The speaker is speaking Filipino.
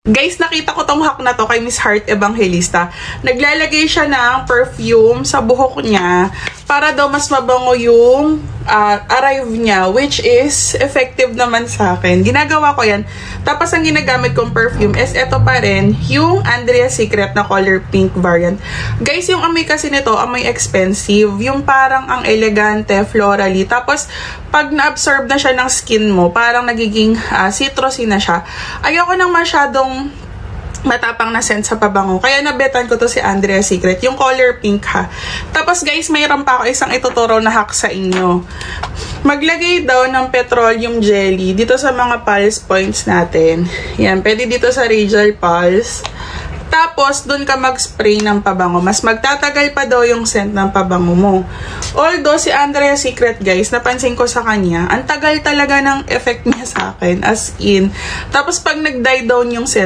Guys, nakita ko tong hack na to kay Miss Heart Evangelista. Naglalagay siya ng perfume sa buhok niya para daw mas mabango yung arrive niya, which is effective naman sa akin. Ginagawa ko yan. Tapos ang ginagamit kong perfume is eto pa rin, yung Andrea Secret na color pink variant. Guys, yung amoy kasi nito, amoy expensive. Yung parang ang elegante, florally. Tapos, pag na-absorb na siya ng skin mo, parang nagiging citrusy na siya. Ayoko nang masyadong matapang na scent sa pabango. Kaya nabetan ko to si Andrea Secret. Yung color pink ha. Tapos guys, mayroon pa ako isang ituturo na hack sa inyo. Maglagay daw ng petroleum jelly dito sa mga pulse points natin. Yan, pwede dito sa radial pulse. Tapos, dun ka mag-spray ng pabango. Mas magtatagal pa daw yung scent ng pabango mo. Although, si Andrea Secret, guys, napansin ko sa kanya, ang tagal talaga ng effect niya sa akin. As in. Tapos, pag nag-die down yung scent,